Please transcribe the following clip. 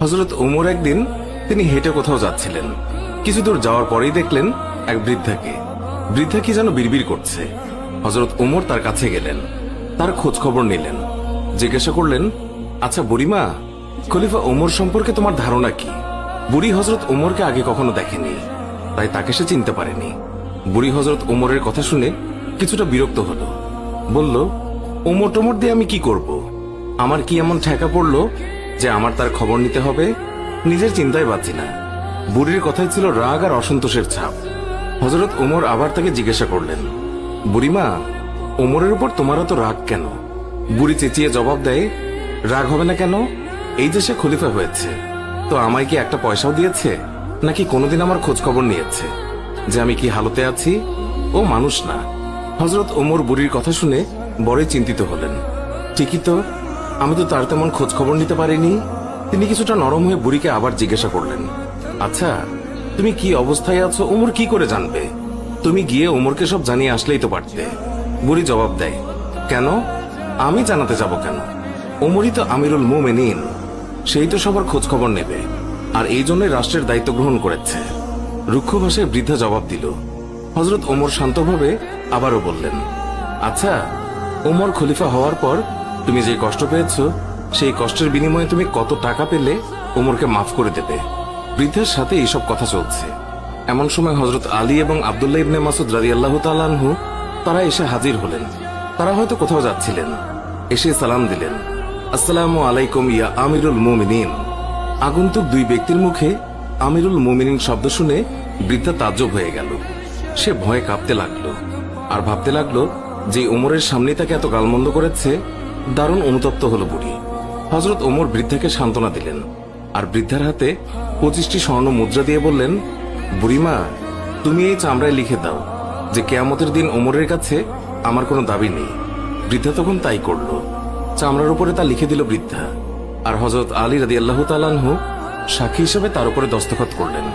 হযরত ওমর একদিন তিনি হেঁটে কোথাও যাচ্ছিলেন। কিছু দূর যাওয়ার পরেই দেখলেন এক বৃদ্ধাকে। বৃদ্ধা কি যেন বিড়বিড় করছে। হযরত ওমর তার কাছে গেলেন, তার খোঁজ খবর নিলেন, জিজ্ঞাসা করলেন, আচ্ছা বুড়িমা, খলিফা ওমর সম্পর্কে তোমার ধারণা কি? বুড়ি হযরত ওমরকে আগে কখনো দেখেনি, তাই তাকে সে চিনতে পারেনি। বুড়ি হযরত ওমরের কথা শুনে কিছুটা বিরক্ত হলো, বলল, ওমর টোমর দিয়ে আমি কি করব? আমার কি এমন ঠেকা পড়লো যে আমার তার খবর নিতে হবে? নিজের চিন্তায় বাঁচি না। বুড়ির কথাই ছিল রাগ আর অসন্তোষের ছাপ। হযরত ওমর আবার তাকে জিজ্ঞাসা করলেন, বুড়িমা, ওমরের উপর তোমার তো রাগ কেন? বুড়ি চেঁচিয়ে জবাব দেয়, রাগ হবে না কেন? এই যে সে খলিফা হয়েছে, তো আমায় কি একটা পয়সাও দিয়েছে? নাকি কোনোদিন আমার খোঁজ খবর নিয়েছে যে আমি কি হালতে আছি? ও মানুষ না। হযরত ওমর বুড়ির কথা শুনে বড়ই চিন্তিত হলেন। ঠিকই তো, আমি তো তার তেমন খোঁজ খবর নিতে পারিনি। তিনি কিছুটা নরম হয়ে বুড়িকে আবার জিজ্ঞাসা করলেন, আচ্ছা, তুমি কি অবস্থায় আছো ওমর কি করে জানবে? তুমি গিয়ে ওমরকে সব জানিয়ে আসলেই তো পারতে। বুড়ি জবাব দেয়, কেন? আমি জানাতে যাব কেন? ওমরই তো আমিরুল মুমিনিন, সেই তো সবার খোঁজ খবর নেবে, আর এই জন্যই রাষ্ট্রের দায়িত্ব গ্রহণ করেছে। রুক্ষ ভাষায় বৃদ্ধা জবাব দিল। হযরত ওমর শান্তভাবে আবারও বললেন, আচ্ছা, ওমর খলিফা হওয়ার পর তুমি যে কষ্ট পেয়েছো, সেই কষ্টের বিনিময়ে তুমি কত টাকা পেলে ওমরকে মাফ করে দেবে? বৃদ্ধার সাথে এইসব কথা চলছে। এমন সময় হযরত আলী এবং আব্দুল্লাহ ইবনে মাসউদ রাদিয়াল্লাহু তাআলা আনহু তারা এসে হাজির হলেন। তারা হয়তো কোথাও যাচ্ছিলেন। এসে সালাম দিলেন, আসসালামু আলাইকুম ইয়া আমিরুল মুমিনিন। আগন্তুক দুই ব্যক্তির মুখে আমিরুল মুমিনিন শব্দ শুনে বৃদ্ধা তাজ্জব হয়ে গেল। সে ভয়ে কাঁপতে লাগলো আর ভাবতে লাগলো যে ওমরের সামনে তাকে এত গালমন্দ করেছে। দারুণ অনুতপ্ত হলো বুড়ি। হযরত ওমর বৃদ্ধাকে সান্ত্বনা দিলেন আর বৃদ্ধার হাতে 25টি স্বর্ণ মুদ্রা দিয়ে বললেন, বুড়িমা, তুমি এই চামড়ায় লিখে দাও যে কিয়ামতের দিন ওমরের কাছে আমার কোনো দাবি নেই। বৃদ্ধা তখন তাই করল। চামড়ার উপরে তা লিখে দিল বৃদ্ধা, আর হযরত আলী রাদিয়াল্লাহু তাআলা আনহু সাক্ষী হিসেবে তার উপরে দস্তখত করলেন।